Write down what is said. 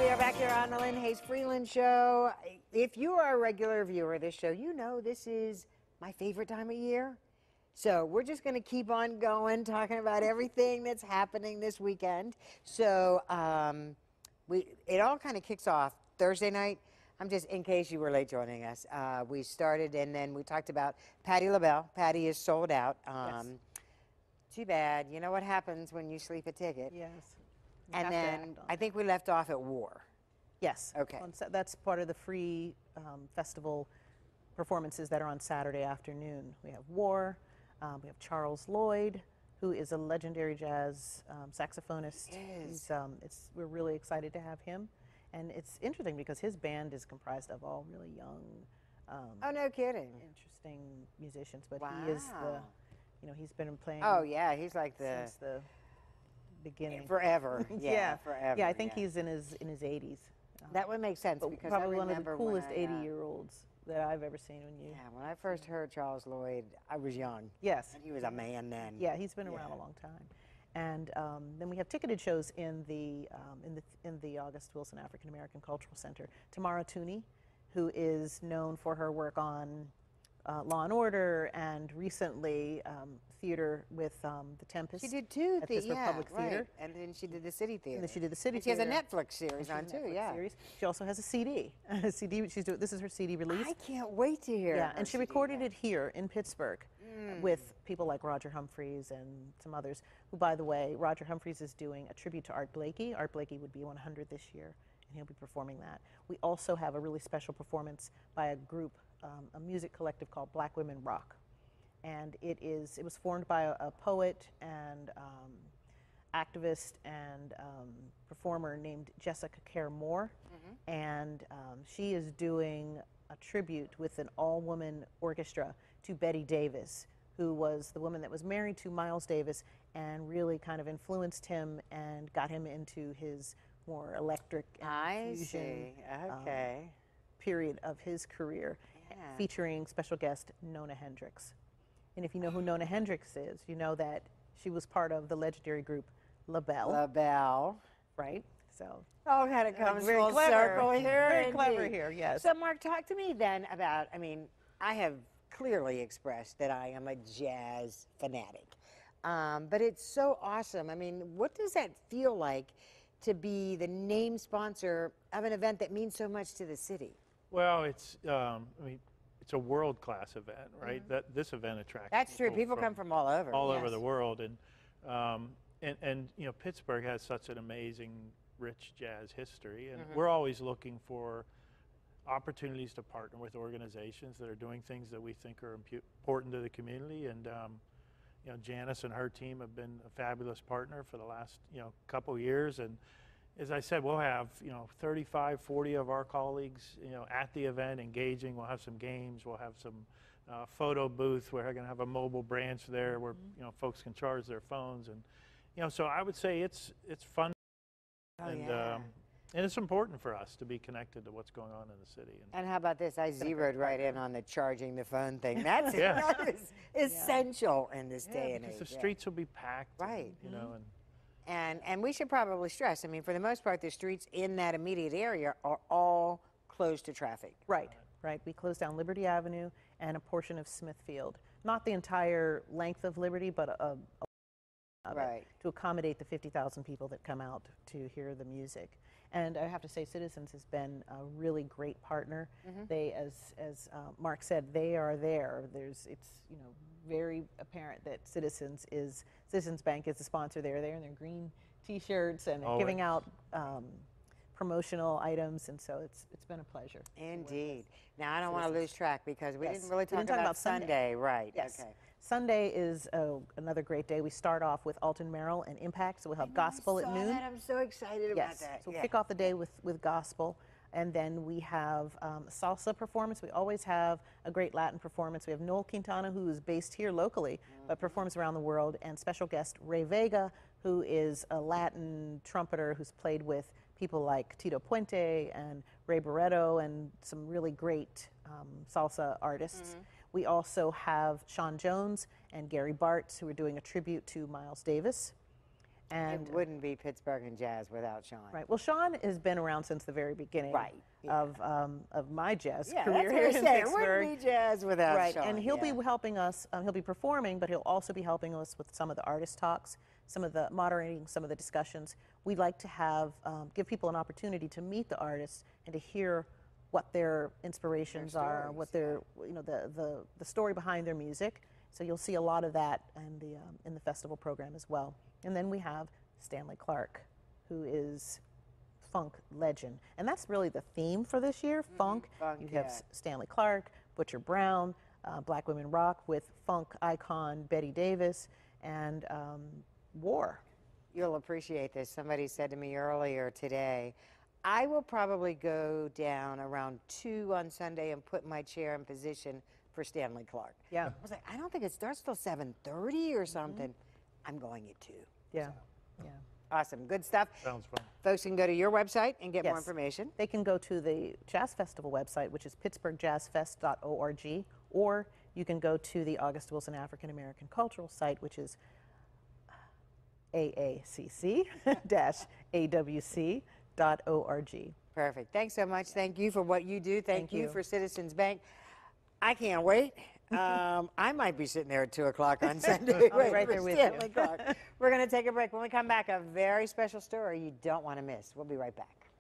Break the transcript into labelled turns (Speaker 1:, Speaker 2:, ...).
Speaker 1: We are back here on the Lynn Hayes Freeland Show. If you are a regular viewer of this show, you know this is my favorite time of year. So we're just going to keep on going, talking about everything that's happening this weekend. So it all kind of kicks off Thursday night. I'm just, in case you were late joining us, we started and then we talked about Patti LaBelle. Patti is sold out.
Speaker 2: Yes.
Speaker 1: Too bad. You know what happens when you sleep a ticket.
Speaker 2: Yes.
Speaker 1: And then I think we left off at War.
Speaker 2: Yes.
Speaker 1: Okay.
Speaker 2: That's part of the free festival performances that are on Saturday afternoon. We have War. We have Charles Lloyd, who is a legendary jazz saxophonist. We're really excited to have him. And it's interesting because his band is comprised of all really young,
Speaker 1: oh, no kidding.
Speaker 2: interesting musicians. But
Speaker 1: wow.
Speaker 2: he is he's been playing.
Speaker 1: Oh, yeah, he's like
Speaker 2: since the beginning.
Speaker 1: Forever.
Speaker 2: Yeah,
Speaker 1: forever.
Speaker 2: Yeah, I think he's in his 80s.
Speaker 1: That would make sense because
Speaker 2: probably
Speaker 1: I
Speaker 2: one of the
Speaker 1: remember
Speaker 2: coolest
Speaker 1: when I,
Speaker 2: 80-year-olds that I've ever seen.
Speaker 1: When I first heard Charles Lloyd, I was young.
Speaker 2: Yes.
Speaker 1: And he was a man then.
Speaker 2: Yeah, he's been around a long time. And then we have ticketed shows in the August Wilson African American Cultural Center. Tamara Tooney, who is known for her work on Law and Order and recently theater with The Tempest.
Speaker 1: She did two
Speaker 2: at Pittsburgh Public Theater.
Speaker 1: And then she did the City Theater.
Speaker 2: And then she did the City
Speaker 1: and she
Speaker 2: Theater.
Speaker 1: has a Netflix series on too,
Speaker 2: Series. She also has a CD. This is her CD release.
Speaker 1: I can't wait to hear.
Speaker 2: Yeah, and she recorded it here in Pittsburgh with people like Roger Humphreys and some others, who, by the way, Roger Humphreys is doing a tribute to Art Blakey. Art Blakey would be 100 this year, and he'll be performing that. We also have a really special performance by a group, a music collective called Black Women Rock. And it was formed by a poet and activist and performer named Jessica Care Moore. And she is doing a tribute with an all-woman orchestra to Betty Davis, who was the woman that was married to Miles Davis and really kind of influenced him and got him into his more electric and fusion period of his career, featuring special guest Nona Hendryx. And if you know who Nona Hendryx is, you know that she was part of the legendary group LaBelle.
Speaker 1: LaBelle.
Speaker 2: Right? So.
Speaker 1: Oh, kind of comes
Speaker 2: very
Speaker 1: full
Speaker 2: clever.
Speaker 1: circle here.
Speaker 2: Very clever here, yes.
Speaker 1: So, Mark, talk to me then about, I have clearly expressed that I am a jazz fanatic. But it's so awesome. What does that feel like to be the name sponsor of an event that means so much to the city?
Speaker 3: Well, it's it's a world-class event, right? This event attracts.
Speaker 1: That's true. People come from all over.
Speaker 3: All over the world, and Pittsburgh has such an amazing, rich jazz history, and we're always looking for opportunities to partner with organizations that are doing things that we think are important to the community. And Janice and her team have been a fabulous partner for the last couple years. And as I said, we'll have 35, 40 of our colleagues at the event engaging. We'll have some games. We'll have some photo booth. We're going to have a mobile branch there where folks can charge their phones, and so I would say it's fun. And it's important for us to be connected to what's going on in the city.
Speaker 1: And how about this? I zeroed right in on the charging the phone thing. That is essential in this day and age.
Speaker 3: Because the streets will be packed.
Speaker 1: Right.
Speaker 3: And
Speaker 1: we should probably stress, for the most part, the streets in that immediate area are all closed to traffic.
Speaker 2: Right. We closed down Liberty Avenue and a portion of Smithfield. Not the entire length of Liberty, but of it, to accommodate the 50,000 people that come out to hear the music. And I have to say, Citizens has been a really great partner. They, as Mark said, they are there. It's very apparent that Citizens Bank is the sponsor. They're there in their green T-shirts and giving out promotional items, and so it's been a pleasure.
Speaker 1: Indeed. Now I don't want to lose track because we didn't really talk about Sunday. Right.
Speaker 2: Yes.
Speaker 1: Okay.
Speaker 2: Sunday is another great day. We start off with Alton Merrill and Impact, so we'll have gospel at noon.
Speaker 1: I'm so excited about that.
Speaker 2: So we'll kick off the day with gospel, and then we have salsa performance. We always have a great Latin performance. We have Noel Quintana, who is based here locally, but performs around the world, and special guest Ray Vega, who is a Latin trumpeter who's played with people like Tito Puente and Ray Barreto and some really great salsa artists. We also have Sean Jones and Gary Bartz, who are doing a tribute to Miles Davis. And
Speaker 1: it wouldn't be Pittsburgh and Jazz without Sean.
Speaker 2: right. Well, Sean has been around since the very beginning
Speaker 1: Right, yeah.
Speaker 2: of my jazz
Speaker 1: Yeah,
Speaker 2: career
Speaker 1: that's
Speaker 2: here
Speaker 1: what I'm
Speaker 2: in
Speaker 1: saying.
Speaker 2: Pittsburgh.
Speaker 1: Wouldn't be Jazz without
Speaker 2: Right,
Speaker 1: Sean.
Speaker 2: and he'll
Speaker 1: yeah.
Speaker 2: be helping us. He'll be performing, but he'll also be helping us with some of the artist talks, some of the moderating, some of the discussions. We'd like to have give people an opportunity to meet the artists and to hear what their inspirations are,
Speaker 1: stories,
Speaker 2: what their the story behind their music. So you'll see a lot of that in the festival program as well. And then we have Stanley Clarke, who is funk legend, and that's really the theme for this year. Funk.
Speaker 1: Funk,
Speaker 2: You have
Speaker 1: yeah.
Speaker 2: Stanley Clarke, Butcher Brown, Black Women Rock with funk icon Betty Davis, and War.
Speaker 1: You'll appreciate this. Somebody said to me earlier today, I will probably go down around 2 on Sunday and put my chair in position for Stanley Clarke.
Speaker 2: Yeah.
Speaker 1: I was like, I don't think it starts till 7:30 or something. I'm going at 2.
Speaker 2: Yeah, yeah.
Speaker 1: Awesome. Good stuff.
Speaker 3: Sounds fun.
Speaker 1: Folks can go to your website and get more
Speaker 2: Yes.
Speaker 1: information.
Speaker 2: They can go to the Jazz Festival website, which is pittsburghjazzfest.org, or you can go to the August Wilson African American Cultural site, which is aacc-awc.org.
Speaker 1: Perfect. Thanks so much. Thank you for what you do. Thank you
Speaker 2: you.
Speaker 1: for Citizens Bank. I can't wait. I might be sitting there at 2 o'clock on Sunday.
Speaker 2: I'll be
Speaker 1: waiting
Speaker 2: right
Speaker 1: for
Speaker 2: there with
Speaker 1: Stanley
Speaker 2: you.
Speaker 1: Clarke. We're going to take a break. When we come back, a very special story you don't want to miss. We'll be right back.